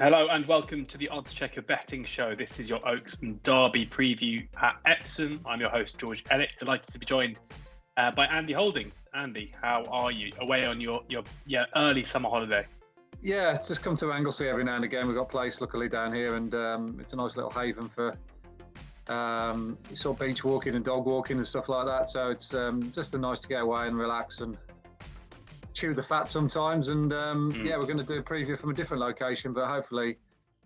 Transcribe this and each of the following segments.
Hello and welcome to the Oddschecker betting show. This is your Oaks and Derby preview at Epsom. I'm your host, George Elek. Delighted to be joined by Andy Holding. Andy, how are you? Away on your early summer holiday? Yeah, it's just come to Anglesey every now and again. We've got a place luckily down here, and it's a nice little haven for sort of beach walking and dog walking and stuff like that. So it's just nice to get away and relax and chew the fat sometimes. And yeah, we're going to do a preview from a different location, but hopefully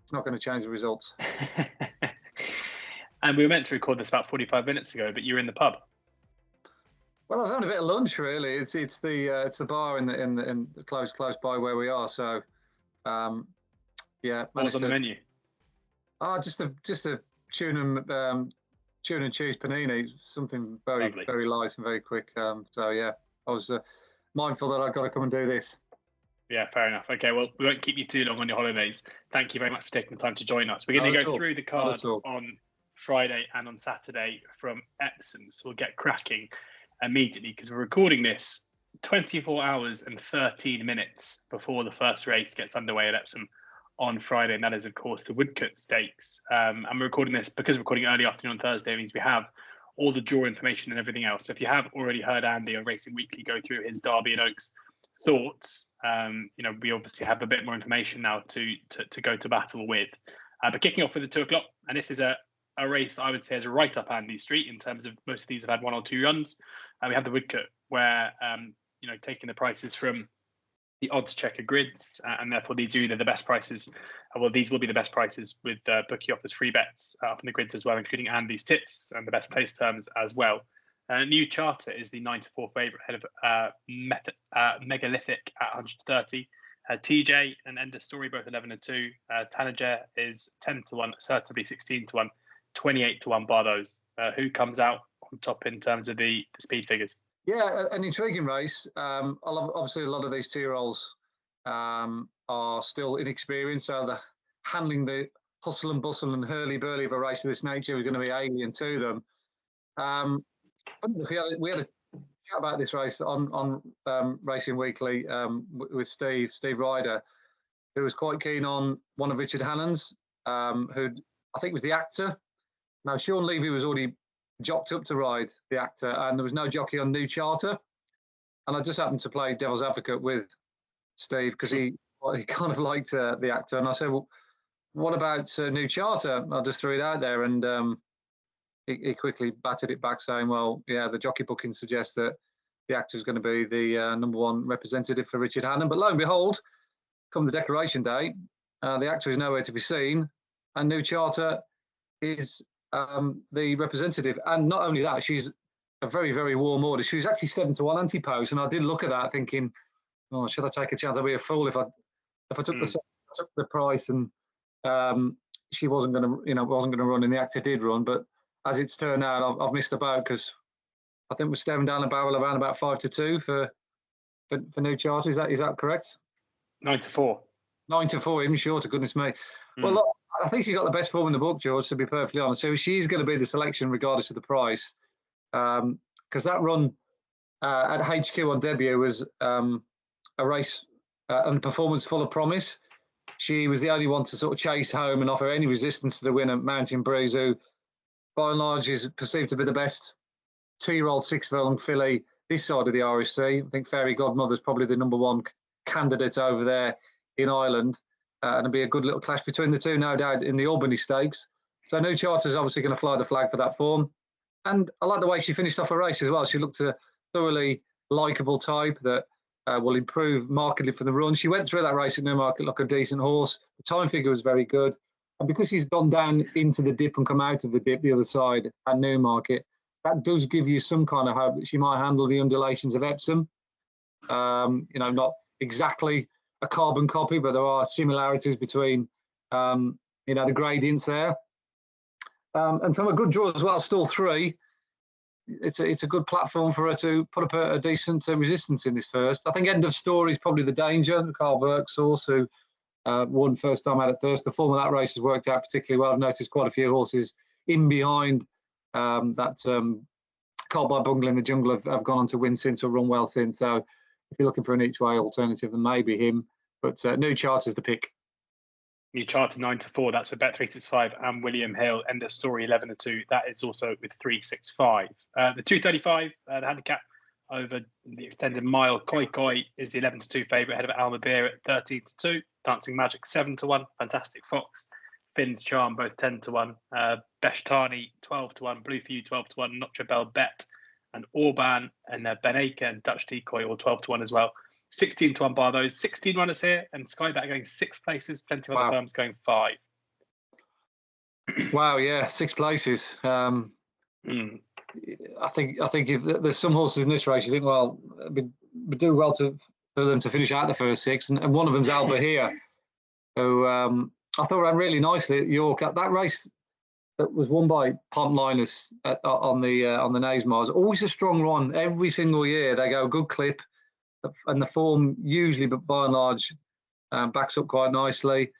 it's not going to change the results. And we were meant to record this about 45 minutes ago, but you were in the pub. Well, I was having a bit of lunch really. It's the bar in the close by where we are. So yeah. What was on the menu? Just a tuna and cheese panini, something very Lovely. Very light and very quick. So yeah, I was mindful that I've got to come and do this. Yeah, fair enough. Okay, well, we won't keep you too long on your holidays. Thank you very much for taking the time to join us. We're going to go through the card on Friday and on Saturday from Epsom. So we'll get cracking immediately because we're recording this 24 hours and 13 minutes before the first race gets underway at Epsom on Friday, and that is, of course, the Woodcote Stakes. And we're recording this because we're recording early afternoon on Thursday. It means we have all the draw information and everything else. So if you have already heard Andy on Racing Weekly go through his Derby and Oaks thoughts, we obviously have a bit more information now to go to battle with. But kicking off with the 2 o'clock, and this is a race that I would say is right up Andy's street in terms of most of these have had 1 or 2 runs. We have the Woodcote, where taking the prices from the oddschecker grids, and therefore these are either the best prices. Well, these will be the best prices with bookie offers free bets up in the grids as well, including Andy's tips and the best place terms as well. New Charter is the 9-4 favourite ahead of Megalithic at 130. TJ and Ender Story both 11-2. Tanager is 10-1, Assertively 16-1, 28-1 bar those. Who comes out on top in terms of the speed figures? Yeah, an intriguing race. Obviously, a lot of these 2-year-olds are still inexperienced, so the handling the hustle and bustle and hurly-burly of a race of this nature is going to be alien to them. We had a chat about this race on Racing Weekly with Steve Ryder, who was quite keen on one of Richard Hannon's, who I think was the actor. Now, Sean Levy was already jocked up to ride the actor, and there was no jockey on New Charter. And I just happened to play devil's advocate with Steve because he kind of liked the actor. And I said, well, what about New Charter? I just threw it out there, and he quickly batted it back saying, well, yeah, the jockey booking suggests that the actor is going to be the number 1 representative for Richard Hannon. But lo and behold, come the decoration day, the actor is nowhere to be seen, and New Charter is the representative. And not only that, she's a very, very warm order. She was actually 7-1 anti-post, and I did look at that thinking, oh, should I take a chance? I'd be a fool if I took the price and she wasn't going to run, and the actor did run. But as it's turned out, I've missed the boat because I think we're staring down a barrel around about 5-2 for New Charter. Is that correct? 9-4. 9-4, even shorter. Goodness me. Well, look, I think she got the best form in the book, George, to be perfectly honest. So she's going to be the selection regardless of the price, because that run at HQ on debut was a race and performance full of promise. She was the only one to sort of chase home and offer any resistance to the winner, Mountain Breeze, who by and large is perceived to be the best 2-year-old 6-furlong filly this side of the RSC. I think Fairy Godmother's probably the number 1 candidate over there in Ireland. And it'll be a good little clash between the two, no doubt, in the Albany Stakes. So New Charter is obviously going to fly the flag for that form. And I like the way she finished off her race as well. She looked a thoroughly likeable type that will improve markedly for the run. She went through that race at Newmarket like a decent horse. The time figure was very good. And because she's gone down into the dip and come out of the dip the other side at Newmarket, that does give you some kind of hope that she might handle the undulations of Epsom. Not exactly a carbon copy, but there are similarities between, the gradients there. And from a good draw as well, still 3. It's a good platform for her to put up a decent resistance in this first. I think End of Story is probably the danger. Carl Burke's horse, who won first time out at Thirst. The form of that race has worked out particularly well. I've noticed quite a few horses in behind that Caught by Bungle in the Jungle have gone on to win since or run well since. So if you're looking for an each way alternative, then maybe him. But New Charter's the pick. You charted 9-4. That's a Bet365 and William Hill. End of story 11-2. That is also with 365. The 235, the handicap over the extended mile. Koi Koi is the 11-2 favourite ahead of Alma Beer at 13-2. Dancing Magic 7-1. Fantastic Fox. Finn's Charm both 10-1. Beshtani 12-1. Blue for You 12-1. Notre Belle Bet and Orban and Ben Aker and Dutch Decoy all 12-1 as well. 16-1 bar those. 16 runners here, and Sky Bet going 6 places. Plenty of other firms going 5. Wow, yeah, 6 places. I think if there's some horses in this race, you think, well, we do well for them to finish out the first 6, and one of them's Alba here, who I thought ran really nicely at York. That race that was won by Pontlinus on the Nays Mars, always a strong run every single year. They go a good clip. And the form usually, but by and large, backs up quite nicely.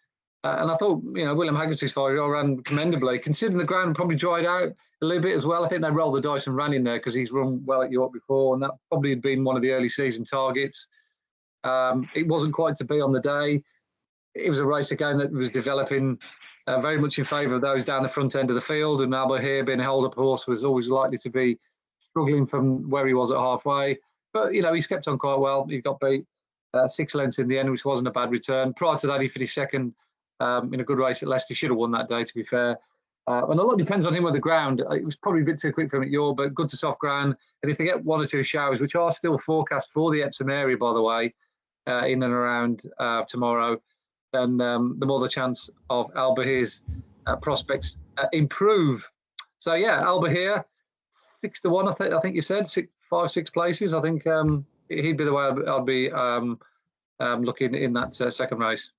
And I thought, William Haggerty's 5-year-old ran commendably, considering the ground probably dried out a little bit as well. I think they rolled the dice and ran in there because he's run well at York before, and that probably had been one of the early season targets. It wasn't quite to be on the day. It was a race again that was developing very much in favour of those down the front end of the field, and Alba here, being a hold-up horse, was always likely to be struggling from where he was at halfway. But, he's kept on quite well. He got beat 6 lengths in the end, which wasn't a bad return. Prior to that, he finished second in a good race at Leicester. He should have won that day, to be fair. And a lot depends on him with the ground. It was probably a bit too quick for him at York, but good to soft ground. And if they get 1 or 2 showers, which are still forecast for the Epsom area, by the way, in and around tomorrow, then the more the chance of Alba Here's prospects improve. So, yeah, Alba Here, 6-1, I think you said. 5-6 places. I think he'd be the way I'd be looking in that second race.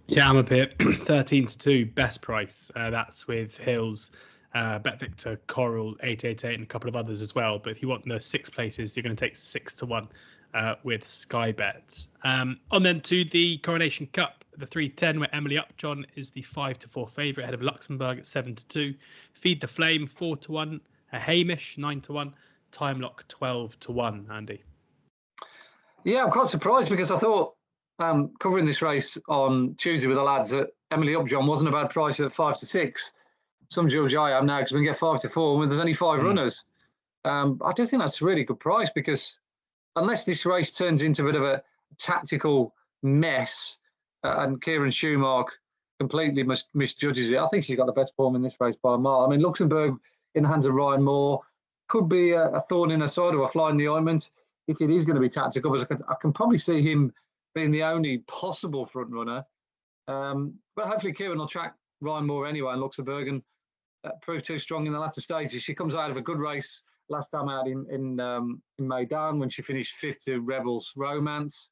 Yeah, I'm up here. 13-2 best price. That's with Hills, Bet Victor, Coral, 888, and a couple of others as well. But if you want the 6 places, you're going to take 6-1 with Sky Bet. On then to the Coronation Cup, the 310, where Emily Upjohn is the 5-4 favourite ahead of Luxembourg at 7-2. Feed the Flame 4-1. Hamish 9-1. Time Lock 12-1, Andy. Yeah, I'm quite surprised because I thought covering this race on Tuesday with the lads that Emily Upjohn wasn't a bad price at 5-6. Some George I am now because we can get 5-4 when there's only 5 runners. I do think that's a really good price because unless this race turns into a bit of a tactical mess and Kieran Schumacher completely misjudges it, I think she's got the best form in this race by a mile. I mean, Luxembourg in the hands of Ryan Moore could be a thorn in her side or a fly in the ointment if it is going to be tactical. But I can probably see him being the only possible front runner. But hopefully Kieran will track Ryan Moore anyway in Luxembourg and prove too strong in the latter stages. She comes out of a good race last time out in Maidan when she finished 5th to Rebels Romance.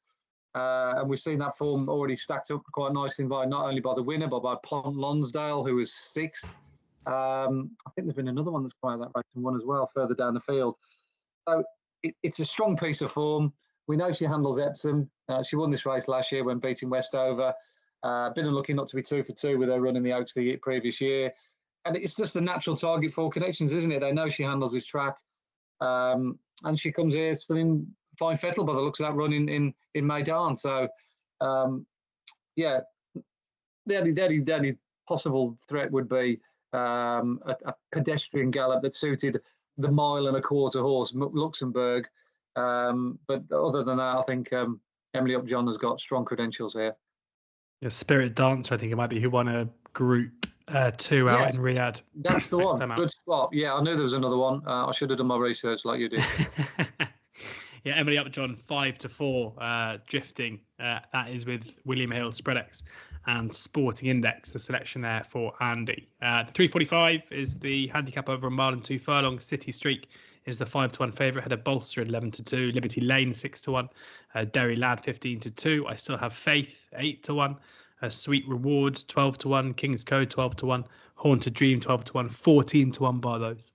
And we've seen that form already stacked up quite nicely by not only by the winner, but by Pont Lonsdale, who was 6th. I think there's been another one that's come out of that race and won as well further down the field. So it's a strong piece of form. We know she handles Epsom. She won this race last year when beating Westover. Been unlucky not to be 2 for 2 with her running the Oaks the previous year. And it's just a natural target for Connections, isn't it? They know she handles this track. And she comes here still in fine fettle by the looks of that run in Maidan. So, yeah, the only possible threat would be a pedestrian gallop that suited the 1.25 mile horse, Luxembourg. But other than that, I think Emily Upjohn has got strong credentials here. Yeah, Spirit Dancer, I think it might be, who won a Group 2 out in Riyadh. That's the one. Good spot. Yeah, I knew there was another one. I should have done my research like you did. Yeah, Emily Upjohn 5-4 drifting. That is with William Hill, Spreadex, and Sporting Index. The selection there for Andy. The 345 is the handicap over a mile and 2 furlongs. City Streak is the 5-1 favourite. Had a Bolster at 11-2. Liberty Lane 6-1. Derry Lad 15-2. I Still Have Faith 8-1. Sweet Reward 12-1. King's Code 12-1. Haunted Dream 12-1. 14-1 by those.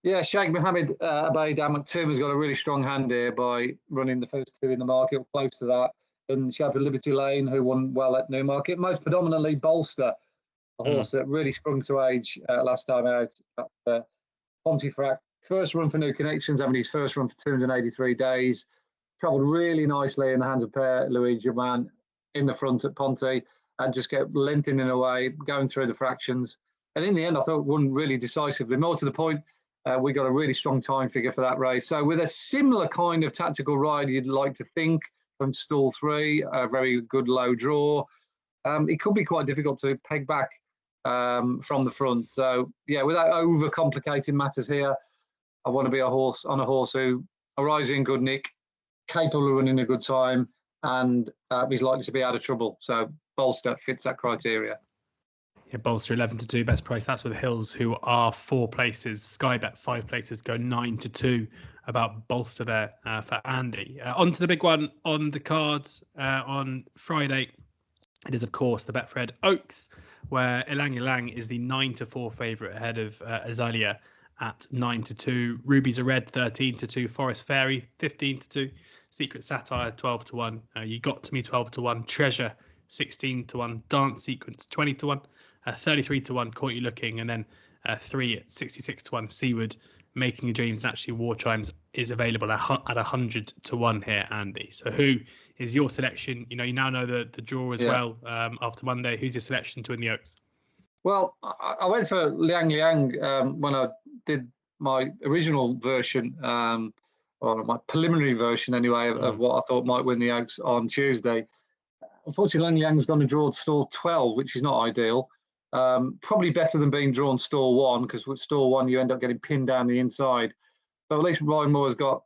Yeah, Sheikh Mohammed Abeid Al-Maktoum has got a really strong hand here by running the first 2 in the market, close to that. And she had Liberty Lane, who won well at Newmarket. Most predominantly Bolster, a horse that really sprung to age last time out at Pontefract. First run for New Connections, having his first run for 283 days. Travelled really nicely in the hands of Père Louis Germain in the front at Ponte. and just get lengthening away, going through the fractions. And in the end, I thought won really decisively. More to the point, we got a really strong time figure for that race. So with a similar kind of tactical ride, you'd like to think, from stall 3, a very good low draw, it could be quite difficult to peg back from the front. So yeah, without overcomplicating matters here, I want to be on a horse who arrives in good nick, capable of running a good time, and is likely to be out of trouble. So Bolster fits that criteria. Yeah, Bolster 11-2 best price. That's with Hills, who are 4 places. Sky Bet 5 places, go 9-2 about Bolster there for Andy. On to the big one on the cards on Friday. It is, of course, the Betfred Oaks, where Ilang Ilang is the 9-4 favourite ahead of Azalea at 9-2. Rubies Are Red 13-2. Forest Fairy 15-2. Secret Satire 12-1. You Got To Me 12-1. Treasure 16-1. Dance Sequence 20-1. 33-1. Caught You Looking, and then 3 at 66-1. Seaward Making Your Dreams and Actually War Chimes is available at 100-1 here, Andy. So who is your selection? You now know the draw as well after Monday. Who's your selection to win the Oaks? Well, I went for Liang Liang when I did my original version, or my preliminary version anyway, of what I thought might win the Oaks on Tuesday. Unfortunately, Liang Liang's gone to draw stall 12, which is not ideal. Probably better than being drawn stall 1, because with stall 1 you end up getting pinned down the inside. So at least Ryan Moore's got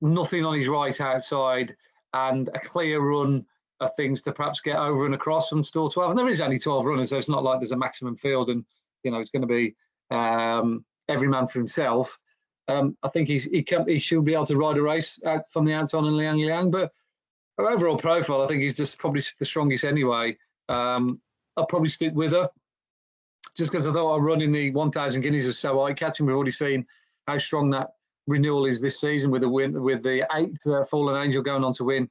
nothing on his right outside and a clear run of things to perhaps get over and across from stall 12. And there is only 12 runners, so it's not like there's a maximum field and it's going to be every man for himself. I think he should be able to ride a race out from the outside on Liang Liang, but her overall profile, I think he's just probably the strongest anyway. I'll probably stick with her, just because I thought our run in the 1,000 guineas was so eye-catching. We've already seen how strong that renewal is this season with the win, with the 8th Fallen Angel going on to win,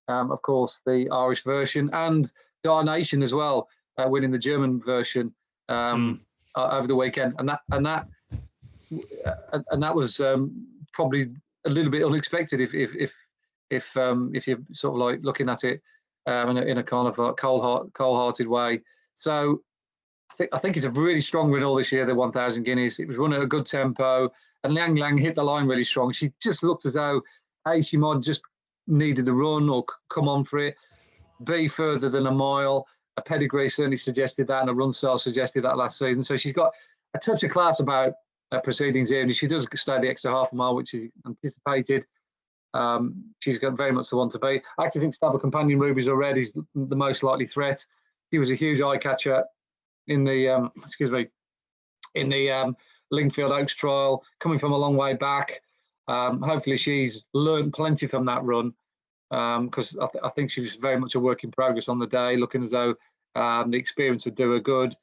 of course, the Irish version, and Coronation as well, winning the German version over the weekend, and that was probably a little bit unexpected if you're sort of like looking at it in a kind of cold-hearted way. So I think it's a really strong renewal this year, the 1,000 guineas. It was run at a good tempo, and Liang Liang hit the line really strong. She just looked as though A, she might just needed the run or come on for it. B, further than a mile. A pedigree certainly suggested that, and a run style suggested that last season. So she's got a touch of class about her proceedings here, and she does stay the extra half a mile, which is anticipated. She's got very much the one to beat. I actually think Stable Companion Rubies Are Red is the most likely threat. He was a huge eye catcher in the Lingfield Oaks trial, coming from a long way back. Hopefully she's learned plenty from that run, because I think she was very much a work in progress on the day, looking as though the experience would do her good.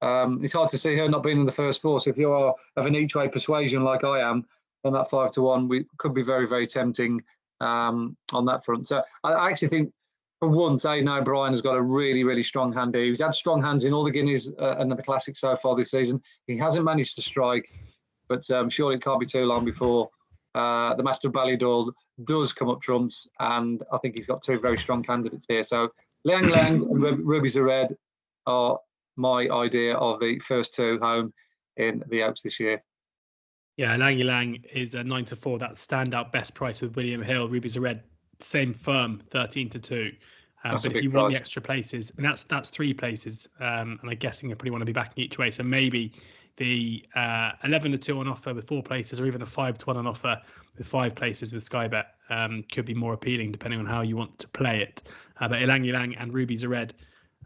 It's hard to see her not being in the first 4. So if you are of an each way persuasion like I am, then that 5-1 we could be very, very tempting on that front. So I actually think for once, Aidan O'Brien has got a really, really strong hand here. He's had strong hands in all the Guineas and the Classics so far this season. He hasn't managed to strike, but surely it can't be too long before the Master of Ballydoyle does come up trumps, and I think he's got 2 very strong candidates here. So Liang Liang and Rubies Are Red are my idea of the first 2 home in the Oaks this year. Yeah, Lang Lang is a 9-4. That standout best price with William Hill. Rubies Are Red, same firm, 13-2. But if you want the extra places, and that's 3 places, and I'm guessing you probably want to be backing each way. So maybe the 11-2 on offer with 4 places, or even the 5-1 on offer with 5 places with Sky Bet could be more appealing depending on how you want to play it. But Ilang Ilang and Rubies Are Red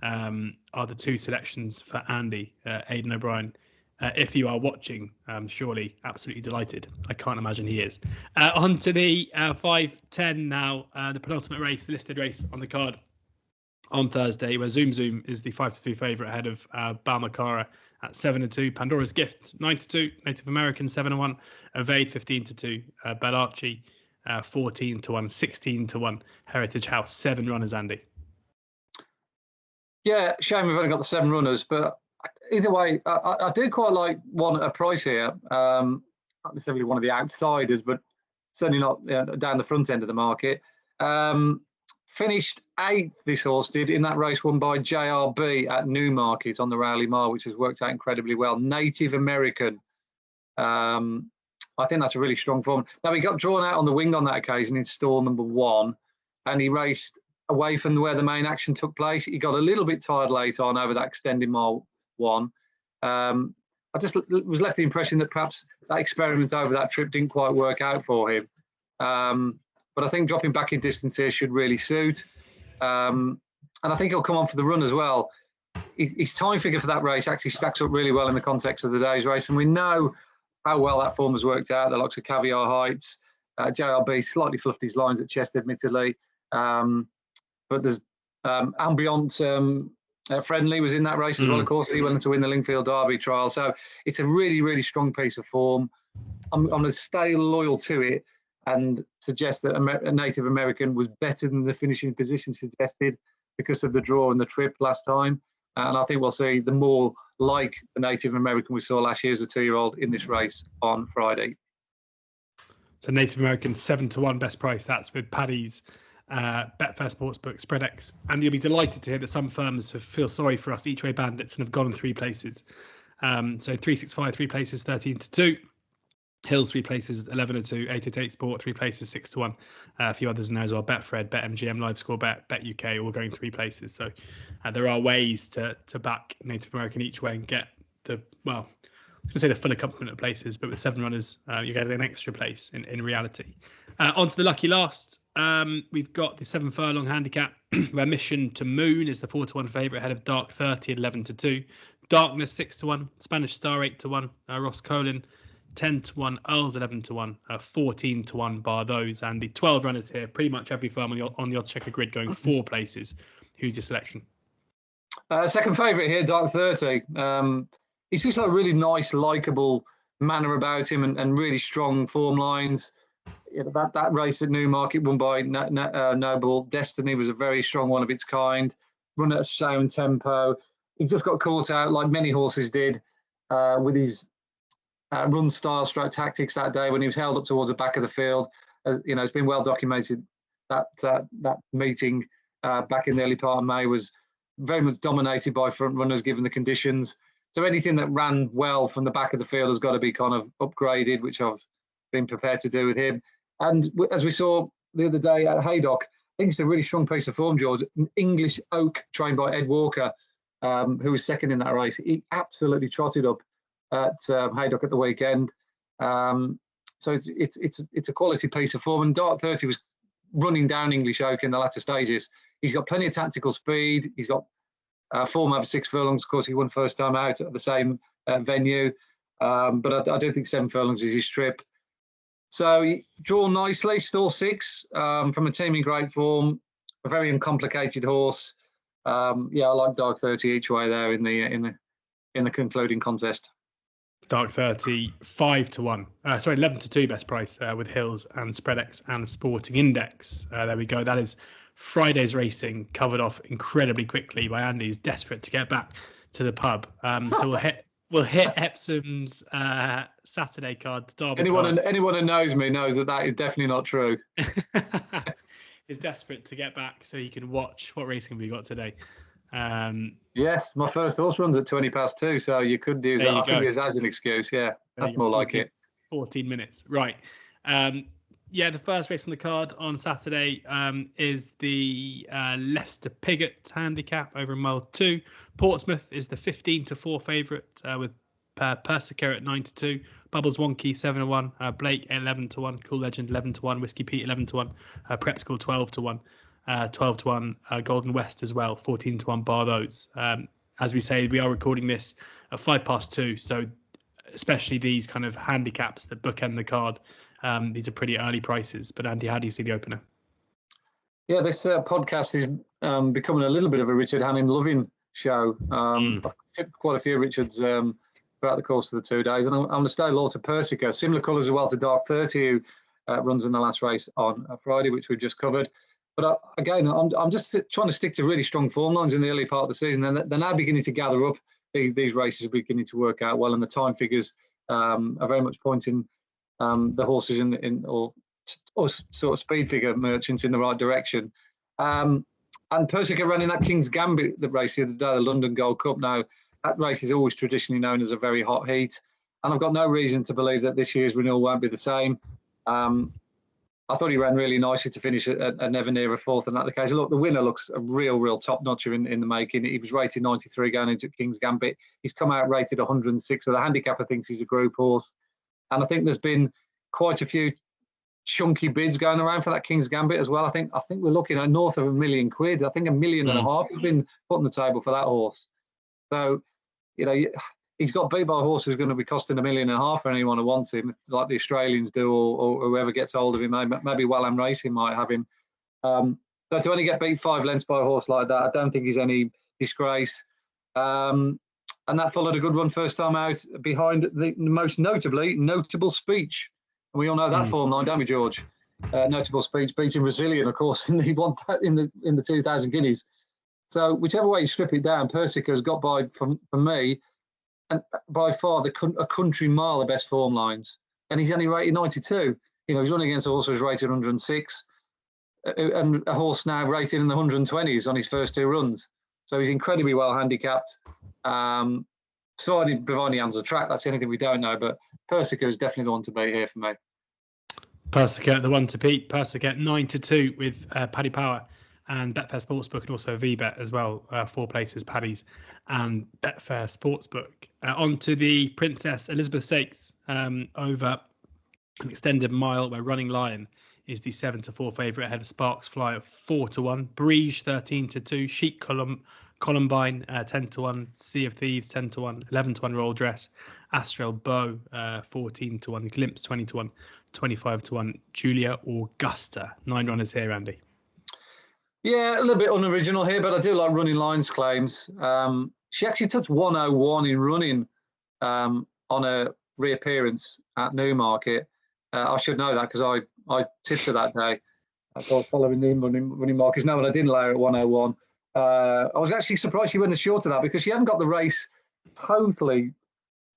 are the 2 selections for Andy, Aidan O'Brien. If you are watching, surely absolutely delighted. I can't imagine he is. On to the 5-10 now, the penultimate race, the listed race on the card on Thursday, where Zoom Zoom is the 5-2 favourite ahead of Balmacara at 7-2. Pandora's Gift 9-2. Native American 7-1. Evade 15-2. Bellaci 14-1. 16-1. Heritage House 7 runners. Andy. Yeah, shame we've only got the 7 runners, but either way, I do quite like a price here. Not necessarily one of the outsiders, but certainly not down the front end of the market. Finished 8th, this horse did, in that race won by JRB at Newmarket on the Rowley Mile, which has worked out incredibly well. Native American. I think that's a really strong form. Now, he got drawn out on the wing on that occasion in stall number 1, and he raced away from where the main action took place. He got a little bit tired late on over that extended mile 1. I just was left the impression that perhaps that experiment over that trip didn't quite work out for him. But I think dropping back in distance here should really suit. And I think he'll come on for the run as well. His time figure for that race actually stacks up really well in the context of the day's race. And we know how well that form has worked out. The likes of Caviar Heights, JRB slightly fluffed his lines at Chest, admittedly. But there's Ambient Friendly was in that race as well, of course. He went to win the Lingfield Derby trial. So it's a really, really strong piece of form. I'm going to stay loyal to it and suggest that a Native American was better than the finishing position suggested because of the draw and the trip last time. And I think we'll see the more like the Native American we saw last year as a 2-year-old in this race on Friday. So Native American 7-1 best price. That's with Paddy's Betfair Sportsbook, SpreadX. And you'll be delighted to hear that some firms feel sorry for us each way bandits and have gone 3 places. So 365, 3 places, 13-2. Hills 3 places, 11-2. 888 Sport 3 places, 6-1. A few others in there as well. Betfred, BetMGM, LiveScore, Bet UK, all going 3 places. So there are ways to back Native American each way and get the, well, I was going to say the full accompaniment of places, but with 7 runners, you get an extra place in reality. On to the lucky last. We've got the 7 furlong handicap, where Mission to Moon is the 4-1 favourite ahead of Dark 30 at 11-2. Darkness 6-1. Spanish Star 8-1. Ross Colin 10-1, Earls 11-1, 14-1 bar those, and the 12 runners here. Pretty much every firm on the oddschecker grid going 4 places. Who's your selection? Second favourite here, Dark 30. He's just got a really nice, likeable manner about him and really strong form lines. You know, that race at Newmarket won by Noble Destiny was a very strong one of its kind. Run at a sound tempo. He just got caught out like many horses did with his run style, stroke tactics that day when he was held up towards the back of the field. You know, it's been well documented that that meeting back in the early part of May was very much dominated by front runners given the conditions. So anything that ran well from the back of the field has got to be kind of upgraded, which I've been prepared to do with him. And as we saw the other day at Haydock, I think it's a really strong piece of form, George. English Oak, trained by Ed Walker, who was second in that race. He absolutely trotted up at Haydock at the weekend. So it's a quality piece of form. And Dark 30 was running down English Oak in the latter stages. He's got plenty of tactical speed. He's got form over 6 furlongs. Of course, he won first time out at the same venue. But I don't think 7 furlongs is his trip. So he drawn nicely, stall 6 from a team in great form, a very uncomplicated horse. Yeah, I like Dark 30 each way there in the concluding contest. Dark 30, 5-1. 11-2 best price with Hills and SpreadX and Sporting Index. There we go. That is Friday's racing covered off incredibly quickly by Andy, who's desperate to get back to the pub. So we'll hit Epsom's Saturday card, the Derby card. Anyone who knows me knows that is definitely not true. He's desperate to get back so he can watch. What racing have we got today? Yes, my first horse runs at 2:20, so you could use that. I could use that as an excuse. Yeah, that's more like it. 14 minutes, right? Yeah, the first race on the card on Saturday is the Leicester Piggott handicap over in mile 2. Portsmouth is the 15-4 favourite with Persica at 9-2. Bubbles Wonky 7-1. Blake 11-1. Cool Legend 11-1. Whiskey Pete 11-1. Prep School 12-1. 12-1. Golden West as well 14-1 bar those. As we say, we are recording this at 2:05, so especially these kind of handicaps that bookend the card. These are pretty early prices. But Andy, how do you see the opener? Yeah, this podcast is becoming a little bit of a Richard Hannon loving show. I've tipped quite a few Richards throughout the course of the 2 days, and I'm going to stay loyal to Persica. Similar colours as well to Dark 30, who runs in the last race on Friday, which we've just covered. But again, I'm just trying to stick to really strong form lines in the early part of the season, and they're now beginning to gather up. These races are beginning to work out well, and the time figures are very much pointing the horses or sort of speed figure merchants in the right direction. And Persica ran in that King's Gambit, the race the other day, the London Gold Cup. Now, that race is always traditionally known as a very hot heat. And I've got no reason to believe that this year's renewal won't be the same. I thought he ran really nicely to finish at never near a fourth on that occasion. Look, the winner looks a real top-notcher in the making. He was rated 93 going into King's Gambit. He's come out rated 106. So the handicapper thinks he's a group horse. And I think there's been quite a few chunky bids going around for that King's Gambit as well. I think we're looking at north of £1 million. I think £1.5 million has been put on the table for that horse. So, he's got beat by a horse who's going to be costing £1.5 million for anyone who wants him, like the Australians do, or whoever gets hold of him. Maybe Wallam Racing might have him. So to only get beat 5 lengths by a horse like that, I don't think he's any disgrace. And that followed a good run first time out behind the most notable Speech. And we all know that form line, don't we, George? Notable Speech beating Resilient, of course, and he won that in the 2,000 guineas. So whichever way you strip it down, Persica has got by, for me, and by far a country mile the best form lines. And he's only rated 92. He's running against a horse who's rated 106, and a horse now rated in the 120s on his first 2 runs. So he's incredibly well handicapped. Providing he hands the track, that's anything we don't know. But Persica is definitely the one to beat here for me. Persica, the one to beat. Persica 9-2 with Paddy Power and Betfair Sportsbook, and also VBet as well. 4 places, Paddy's and Betfair Sportsbook. On to the Princess Elizabeth Stakes over an extended mile, where Running Lion is the 7-4 favourite ahead of Sparks Fly at 4-1, Brige 13-2, Chic Columbine 10-1, Sea of Thieves 10-1, 11-1 Royal Dress, Astral Bow 14-1, Glimpse 20-1, 25-1 Julia Augusta. 9 runners here, Andy. Yeah, a little bit unoriginal here, but I do like Running Lion's claims. She actually touched 101 in running on a reappearance at Newmarket. I should know that because I tipped her that day. I was following the running markets. No, but I didn't allow her at 101. I was actually surprised she went as short of that because she hadn't got the race totally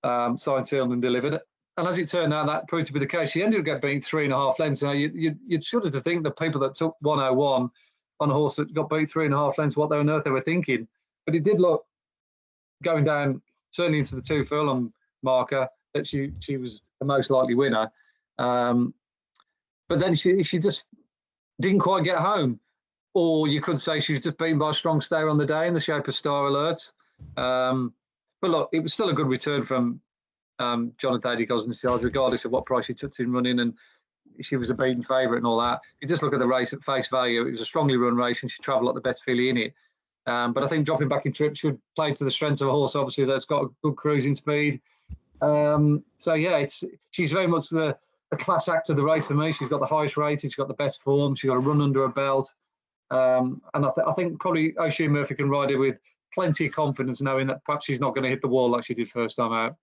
signed, sealed and delivered. And as it turned out, that proved to be the case. She ended up getting beaten 3.5 lengths. Now, you'd shudder to think that people that took 101 on a horse that got beat 3.5 lengths, what on earth they were thinking. But it did look, going down, certainly into the 2 furlong marker, that she was the most likely winner. But then she just didn't quite get home. Or you could say she was just beaten by a strong stayer on the day in the shape of Star Alert. But look, it was still a good return from Jonathan Eddie Gosnell's yards, regardless of what price she took in running, and she was a beaten favourite and all that. You just look at the race at face value, it was a strongly run race and she travelled like the best filly in it. But I think dropping back in trip should play to the strengths of a horse, obviously, that's got a good cruising speed. So yeah, she's very much the class act of the race for me. She's got the highest rating, she's got the best form, she's got a run under her belt. And I think probably O'Shea Murphy can ride her with plenty of confidence, knowing that perhaps she's not going to hit the wall like she did first time out.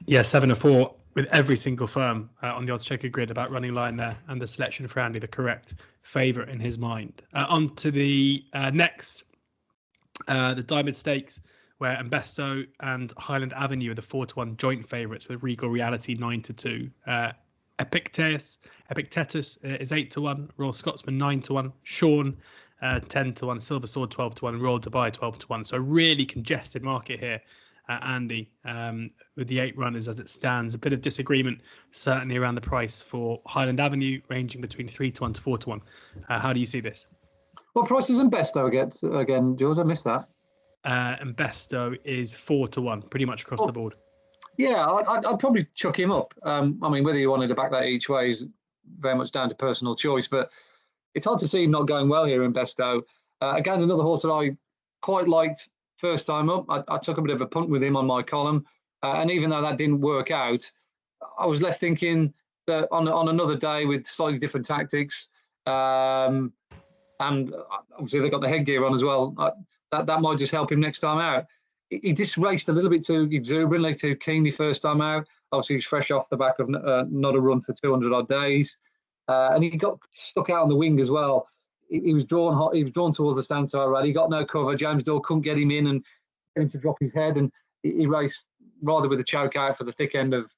Yeah, 7-4 with every single firm on the oddschecker grid about Running Lion there, and the selection for Andy, the correct favourite in his mind. On to the next, the Diamond Stakes, where Embesto and Highland Avenue are the 4-1 joint favourites, with Regal Reality 9-2. Epictetus is 8-1, Royal Scotsman 9-1, Sean 10-1, Silver Sword 12-1, Royal Dubai 12-1. So a really congested market here, Andy, with the 8 runners as it stands. A bit of disagreement certainly around the price for Highland Avenue, ranging between 3-1 to 4-1. How do you see this? What price is Embesto again, George? I missed that. Embesto is 4-1, pretty much across the board. Yeah, I'd probably chuck him up. I mean, whether you wanted to back that each way is very much down to personal choice, but it's hard to see him not going well here in Besto. Again, another horse that I quite liked first time up. I took a bit of a punt with him on my column, and even though that didn't work out, I was left thinking that on another day with slightly different tactics, and obviously they've got the headgear on as well, that might just help him next time out. He just raced a little bit too exuberantly, too keenly first time out. Obviously, he's fresh off the back of not a run for 200 odd days, and he got stuck out on the wing as well. He was drawn hot. He was drawn towards the stand so already. He got no cover. James Dore couldn't get him in and get him to drop his head, and he raced rather with a choke out for the thick end of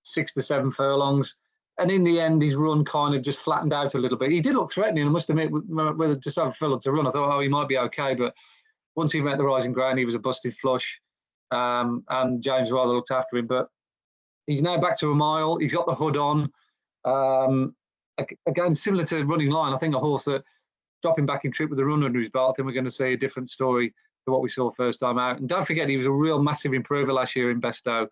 6 to 7 furlongs. And in the end, his run kind of just flattened out a little bit. He did look threatening, I must admit, with just over filled to run. I thought, oh, he might be okay. But once he met the rising ground, he was a busted flush. And James rather looked after him. But he's now back to a mile. He's got the hood on. Again, similar to Running Line, I think a horse that dropping back in trip with the run under his belt, I think we're going to see a different story to what we saw first time out. And don't forget, he was a real massive improver last year in Bestow.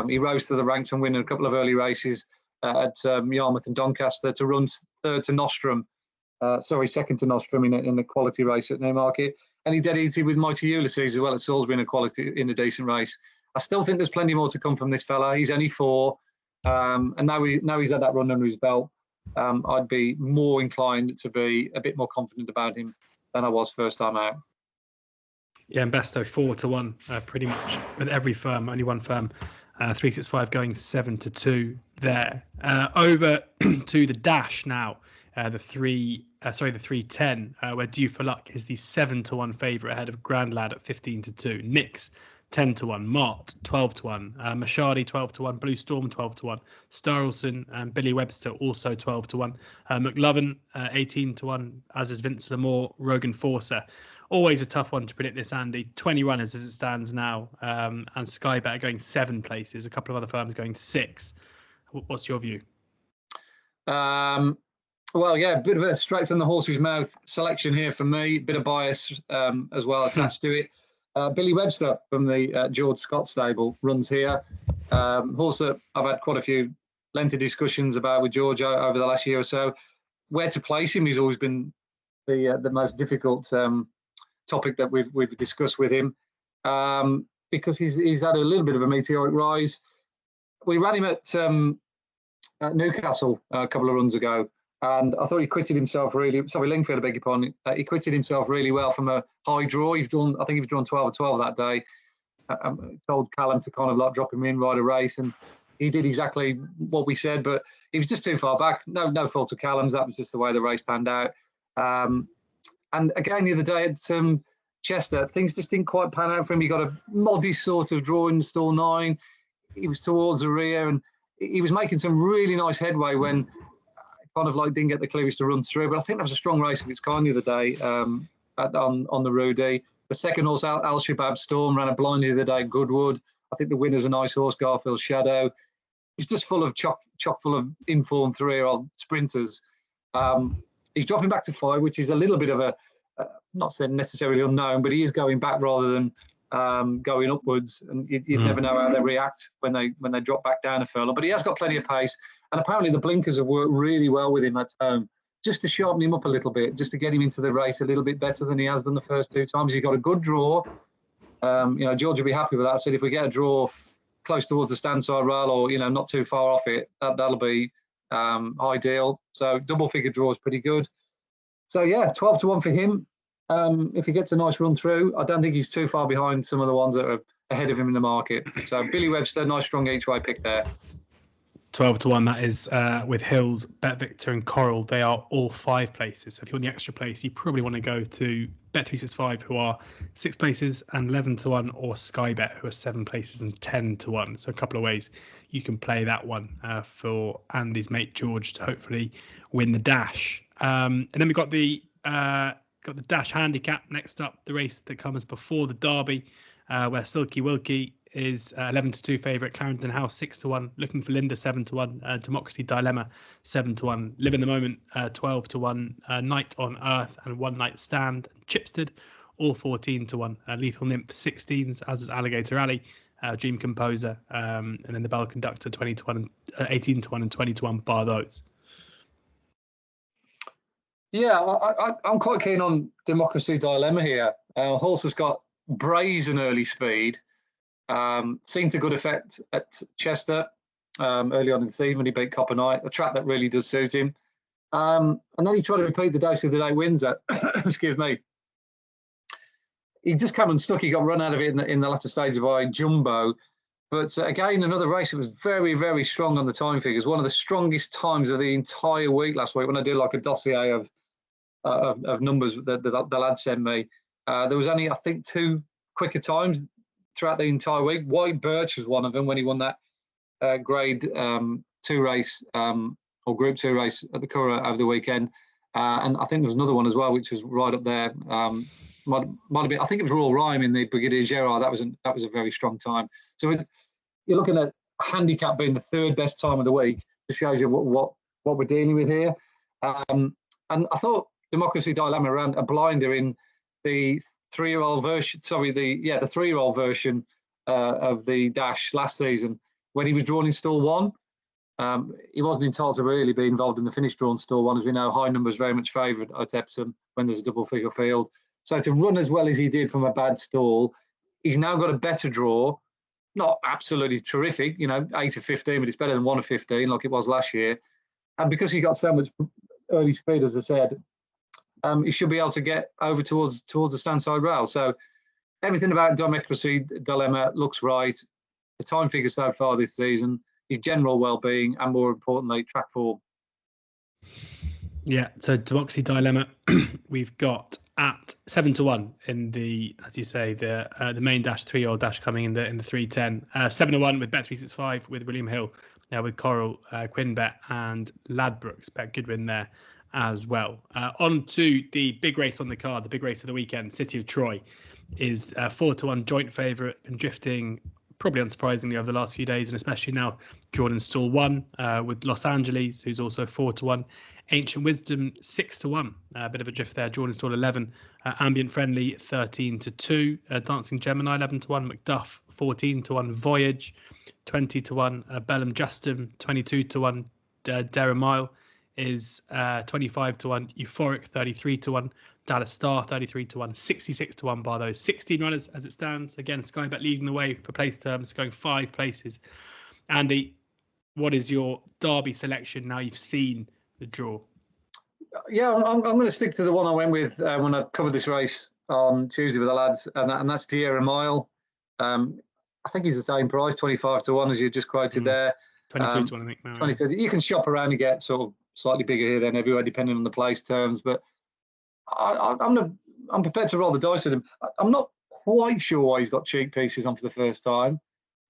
He rose to the ranks and winning a couple of early races at Yarmouth and Doncaster to run second to Nostrum in a quality race at Newmarket. And he dedicated with Mighty Ulysses as well at Salisbury in a decent race. I still think there's plenty more to come from this fella. He's only 4, and now he's had that run under his belt. I'd be more inclined to be a bit more confident about him than I was first time out. Yeah, and Bestow 4-1, pretty much with every firm, only one firm. 365 going 7-2 there. Over to the Dash now. The 310, where Due for Luck is the 7-1 favourite ahead of Grand Lad at 15-2. Nix 10-1, Mart 12-1, Mashadi 12-1, Blue Storm 12-1, Starlson and Billy Webster also 12-1, McLovin 18-1, as is Vince Lamore, Rogan Forcer. Always a tough one to predict this, Andy. 20 runners as it stands now, and Sky Bet going 7 places. A couple of other firms going 6. What's your view? Well, yeah, a bit of a straight from the horse's mouth selection here for me. Bit of bias as well attached to it. Billy Webster from the George Scott stable runs here. Horse that I've had quite a few lengthy discussions about with George over the last year or so. Where to place him has always been the most difficult topic that we've discussed with him, because he's had a little bit of a meteoric rise. We ran him at Newcastle a couple of runs ago, and I thought he quitted himself really. Sorry, Lingfield, I beg your pardon. He quitted himself really well from a high draw. I think he was drawn 12 that day. Told Callum to kind of like drop him in, ride a race, and he did exactly what we said. But he was just too far back. No fault of Callum's. That was just the way the race panned out. And again, the other day at Chester, things just didn't quite pan out for him. He got a modest sort of draw in stall 9. He was towards the rear, and he was making some really nice headway when kind of like didn't get the clearance to run through. But I think that was a strong race of its kind the other day on the Rudy. The second horse, Al Shabab Storm, ran a blind the other day at Goodwood. I think the winner's a nice horse, Garfield Shadow. He's just full of chock full of informed 3-year-old sprinters. He's dropping back to 5, which is a little bit of a, not saying necessarily unknown, but he is going back rather than going upwards. And you'd never know how they react when they drop back down a furlong. But he has got plenty of pace. And apparently the blinkers have worked really well with him at home, just to sharpen him up a little bit, just to get him into the race a little bit better than he has done the first 2 times. He got a good draw. George will be happy with that. I said if we get a draw close towards the standside rail or, not too far off it, that'll be ideal. So double figure draw is pretty good. So yeah, 12-1 for him. If he gets a nice run through, I don't think he's too far behind some of the ones that are ahead of him in the market. So Billy Webster, nice strong each way pick there. 12-1, that is with Hills, Bet Victor and Coral. They are all 5 places. So if you want the extra place, you probably want to go to Bet365, who are 6 places, and 11-1, or Sky Bet, who are 7 places and 10-1. So a couple of ways you can play that one for Andy's mate George to hopefully win the Dash. And then we've got the Dash Handicap next up, the race that comes before the Derby, where Silky Wilkie is 11-2 favourite, Clarendon House 6-1, Looking for Linda 7-1, Democracy Dilemma 7-1, Live in the Moment 12-1, Night on Earth and One Night Stand, Chipstead all 14-1, Lethal Nymph 16s, as is Alligator Alley, Dream Composer, and then the Bell Conductor 18-1 and 20-1 bar those. Yeah, I'm quite keen on Democracy Dilemma here. Horse has got brazen early speed. Seen to good effect at Chester early on in the season when he beat Copper Knight, a track that really does suit him. And then he tried to repeat the dose of the day wins at, excuse me. He just came unstuck. He got run out of it in the latter stages by Jumbo. But again, another race that was very, very strong on the time figures. One of the strongest times of the entire week last week when I did like a dossier of numbers that the lad sent me. There was only, I think, 2 quicker times throughout the entire week. White Birch was one of them when he won that grade 2 race or Group 2 race at the Curragh over the weekend, and I think there was another one as well, which was right up there. Might have been, I think it was Royal Rhyme in the Brigadier Gerard. That was a very strong time. So you're looking at handicap being the 3rd best time of the week. It shows you what we're dealing with here. And I thought Democracy Dilemma ran a blinder in the 3-year-old version. Sorry, the 3-year-old version of the Dash last season when he was drawn in stall 1. He wasn't entitled to really be involved in the finish drawn stall 1, as we know. High numbers very much favoured at Epsom when there's a double figure field. So to run as well as he did from a bad stall, he's now got a better draw. Not absolutely terrific, 8 of 15, but it's better than 1 of 15 like it was last year. And because he got so much early speed, as I said, he should be able to get over towards the standside rail. So everything about Democracy Dilemma looks right. The time figure so far this season, his general well-being, and more importantly, track form. Yeah, so Democracy Dilemma, we've got at 7-1 in the, as you say, the main dash, 3-year-old dash coming in the 310. 7-1 with Bet365 with William Hill, now with Coral, Quinbet and Ladbrokes. Bet Goodwin there as well. On to the big race on the card, the big race of the weekend. City of Troy is 4-1 joint favourite, and drifting probably unsurprisingly over the last few days, and especially now drawn in stall 1 with Los Angeles, who's also 4-1. Ancient Wisdom 6-1, a bit of a drift there. Drawn in stall 11. Ambient Friendly 13-2. Dancing Gemini 11-1. Macduff 14-1. Voyage 20-1. Bellum Justin 22-1. Dara Mile is 25-1. Euphoric 33-1. Dallas Star 33-1. 66-1 bar those 16 runners as it stands. Again, Skybet leading the way for place terms, going 5 places. Andy, what is your Derby selection now you've seen the draw? Yeah, I'm going to stick to the one I went with when I covered this race on Tuesday with the lads, and that's Dara Mile. I think he's the same price, 25-1 as you just quoted there. 22-1, I think. Now, 22. You can shop around and get sort of slightly bigger here than everywhere, depending on the place terms. But I'm prepared to roll the dice with him. I'm not quite sure why he's got cheek pieces on for the first time.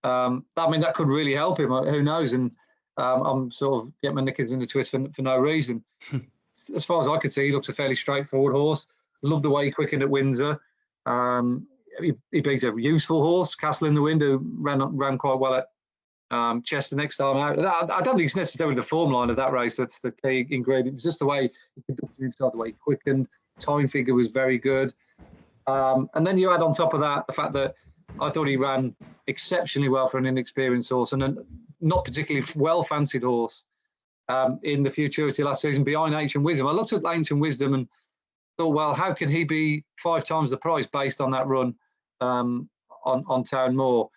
That could really help him. Who knows? And I'm sort of getting my knickers in the twist for no reason. As far as I could see, he looks a fairly straightforward horse. Love the way he quickened at Windsor. He beats a useful horse, Castle in the Wind, who ran quite well at Chester next time out. I don't think it's necessarily the form line of that race that's the key ingredient. It's just the way he conducted himself, the way he quickened. Time figure was very good. And then you add on top of that the fact that I thought he ran exceptionally well for an inexperienced horse and a not particularly well fancied horse in the Futurity last season behind Ancient Wisdom. I looked at Ancient Wisdom and thought, well, how can he be 5 times the price based on that run on Town Moor?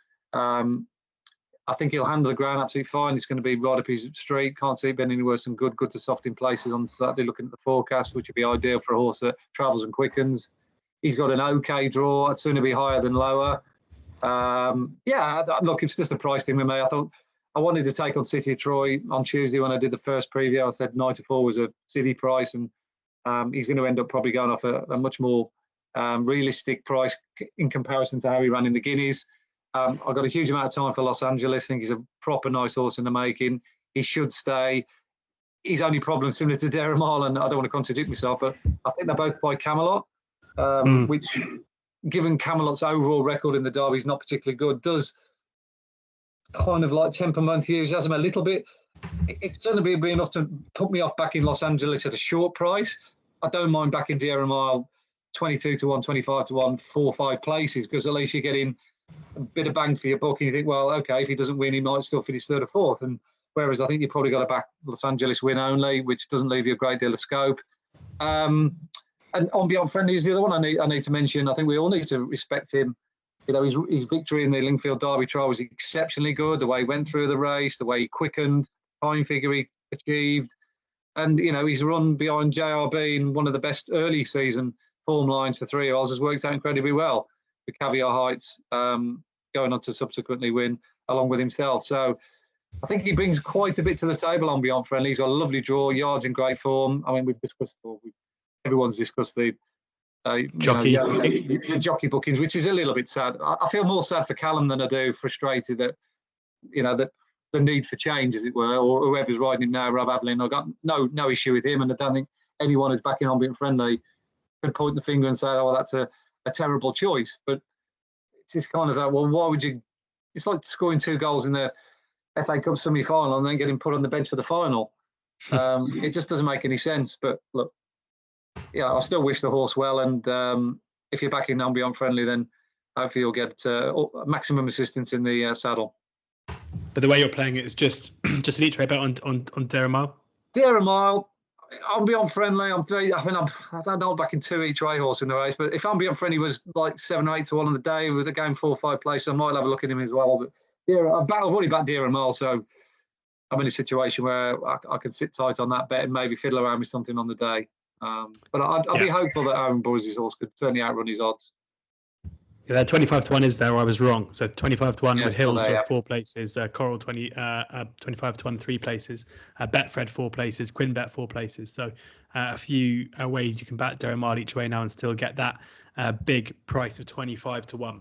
I think he'll handle the ground absolutely fine. It's going to be right up his street. Can't see it being any worse than good to soft in places on Saturday, looking at the forecast, which would be ideal for a horse that travels and quickens. He's got an okay draw. It's going to be higher than lower. Look, it's just a price thing with me. I thought I wanted to take on City of Troy on Tuesday when I did the first preview. I said 9-4 was a silly price, and he's going to end up probably going off a much more realistic price in comparison to how he ran in the Guineas. I've got a huge amount of time for Los Angeles. I think he's a proper nice horse in the making. He should stay. His only problem, similar to Dara Mile, and I don't want to contradict myself, but I think they're both by Camelot, which, given Camelot's overall record in the Derby is not particularly good, does kind of like temper my enthusiasm a little bit. It's going to be enough to put me off backing Los Angeles at a short price. I don't mind backing Dara Mile 22-1, 25-1, 4 or 5 places, because at least you're getting a bit of bang for your buck, and you think, well, okay, if he doesn't win, he might still finish 3rd or 4th. And whereas I think you've probably got to back Los Angeles win only, which doesn't leave you a great deal of scope. And On Beyond Friendly is the other one I need to mention. I think we all need to respect him. You know, his victory in the Lingfield Derby trial was exceptionally good. The way he went through the race, the way he quickened, time figure he achieved, and his run behind JRB in one of the best early season form lines for 3-year-olds has worked out incredibly well. The Caviar Heights going on to subsequently win along with himself. So I think he brings quite a bit to the table on Beyond Friendly. He's got a lovely draw, yards in great form. I mean, everyone's discussed the jockey bookings, which is a little bit sad. I feel more sad for Callum than I do frustrated that the need for change, as it were, or whoever's riding him now, Rob Ablin. I've got no issue with him, and I don't think anyone who's backing on being friendly could point the finger and say, oh, well, that's a terrible choice. But it's just kind of like, well, why would you? It's like scoring 2 goals in the FA Cup semi-final and then getting put on the bench for the final. It just doesn't make any sense. But look, I still wish the horse well, and if you're backing on beyond friendly, then hopefully you'll get maximum assistance in the saddle. But the way you're playing it is just an each way bet on Dare a Mile. Dare a Mile, I'm beyond friendly. I don't know backing 2 each way horse in the race, but if I'm beyond friendly was like 7 or 8 to 1 on the day with a game 4 or 5 places, I might have a look at him as well. But I've already backed Dare a Mile, so I'm in a situation where I can sit tight on that bet and maybe fiddle around with something on the day. But I'd be hopeful that Aaron Boyes' horse could certainly outrun his odds. Yeah, that 25 to 1 is there. I was wrong. So 25 to 1 with Hills 4 places, Coral 25 to 1 3 places, Betfred 4 places, Quinbet 4 places. So a few ways you can back Dare a Mile each way now and still get that big price of 25 to 1.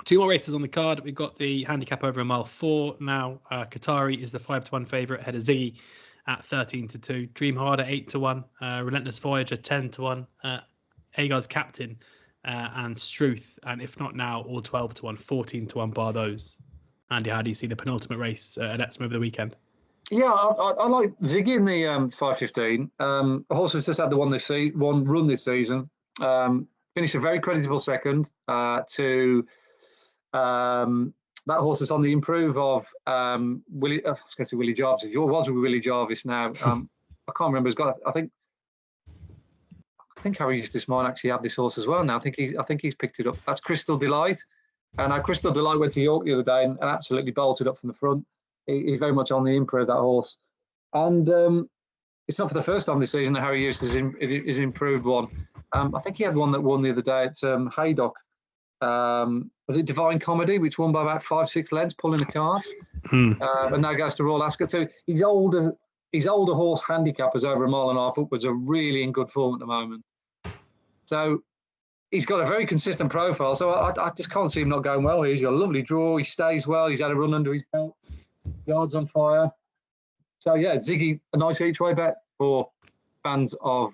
2 more races on the card. We've got the handicap over a mile 4 now. Qatari is the 5 to 1 favourite ahead of Ziggy at 13 to 2. Dream Harder 8 to 1. Relentless Voyager 10 to 1. Agar's Captain. And Struth, and if not now, all 12 to 1, 14 to 1 bar those. Andy, how do you see the penultimate race at Epsom over the weekend? Yeah, I like Ziggy in the 5:15. The horse has just had the one run this season. Finished a very creditable second to that horse is on the improve of Willie Jarvis. It was with Willie Jarvis now. I can't remember. He's got, I think Harry Eustace might actually have this horse as well now. I think he's picked it up. That's Crystal Delight. And Crystal Delight went to York the other day and absolutely bolted up from the front. He's very much on the improve, that horse. And it's not for the first time this season that Harry Eustace is improved one. I think he had one that won the other day at Haydock. Was it Divine Comedy, which won by about 5-6 lengths, pulling a cart. And now goes to Royal Ascot too. His older horse handicappers over a mile and a half upwards are really in good form at the moment. So he's got a very consistent profile. So I just can't see him not going well here. He's got a lovely draw. He stays well. He's had a run under his belt. Yards on fire. So, yeah, Ziggy, a nice each-way bet for fans of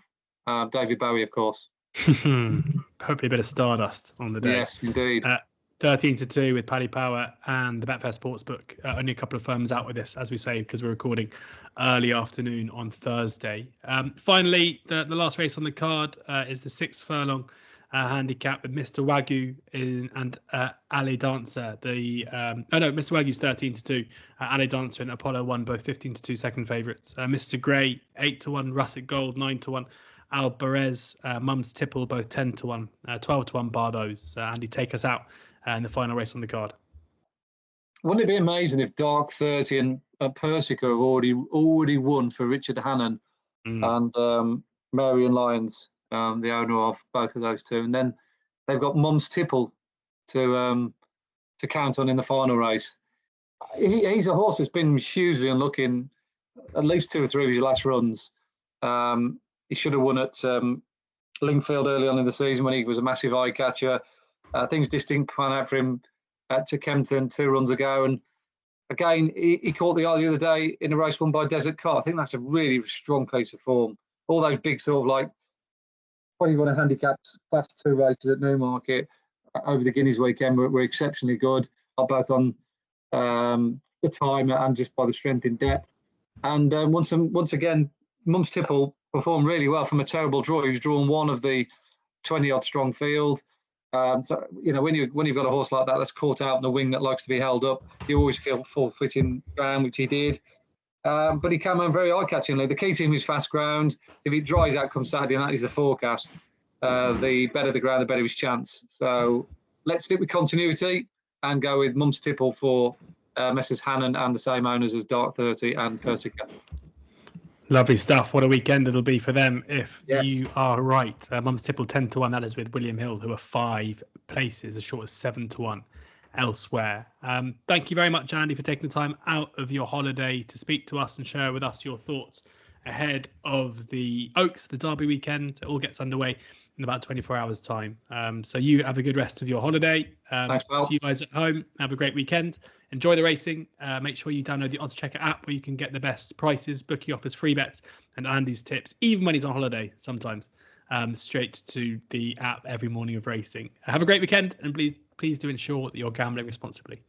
David Bowie, of course. Hopefully a bit of stardust on the day. Yes, indeed. 13 to 2 with Paddy Power and the Betfair Sportsbook. Only a couple of firms out with this, as we say, because we're recording early afternoon on Thursday. Finally, the last race on the card is the 6 furlong handicap with Mr. Wagyu and Alley Dancer. Mr. Wagyu's 13 to 2. Alley Dancer and Apollo 1, both 15 to 2 second favourites. Mr. Gray 8 to 1. Russet Gold 9 to 1. Albarez, Mum's Tipple, both 10 to 1. 12 to 1 bar those. Andy, take us out in the final race on the card. Wouldn't it be amazing if Dark 30 and Persica have already won for Richard Hannon and Marion Lyons, the owner of both of those two, and then they've got Mum's Tipple to count on in the final race. He's a horse that's been hugely unlucky in at least 2 or 3 of his last runs. He should have won at Lingfield early on in the season when he was a massive eye catcher. Things distinct pan out for him to Kempton 2 runs ago. And again, he caught the eye the other day in a race won by Desert Car. I think that's a really strong piece of form. All those big sort of like 21 handicaps, class 2 races at Newmarket over the Guineas weekend were exceptionally good, both on the time and just by the strength in depth. And once again, Mum's Tipple performed really well from a terrible draw. He was drawn one of the 20-odd strong field. So, when you've got a horse like that that's caught out in the wing that likes to be held up, you always feel full-fitting ground, which he did. But he came on very eye-catchingly. The key to him is fast ground. If it dries out come Saturday, and that is the forecast, the better the ground, the better his chance. So let's stick with continuity and go with Mum's Tipple for Messrs Hannon and the same owners as Dark 30 and Persica. Lovely stuff. What a weekend it'll be for them if you are right. Mum's Tipple 10 to 1. That is with William Hill, who are 5 places, as short as 7 to 1 elsewhere. Thank you very much, Andy, for taking the time out of your holiday to speak to us and share with us your thoughts ahead of the Oaks, the Derby weekend. It all gets underway in about 24 hours time. So you have a good rest of your holiday. Thanks, pal. To you guys at home, have a great weekend. Enjoy the racing. Make sure you download the oddschecker app where you can get the best prices, bookie offers, free bets, and Andy's tips, even when he's on holiday sometimes, straight to the app every morning of racing. Have a great weekend, and please do ensure that you're gambling responsibly.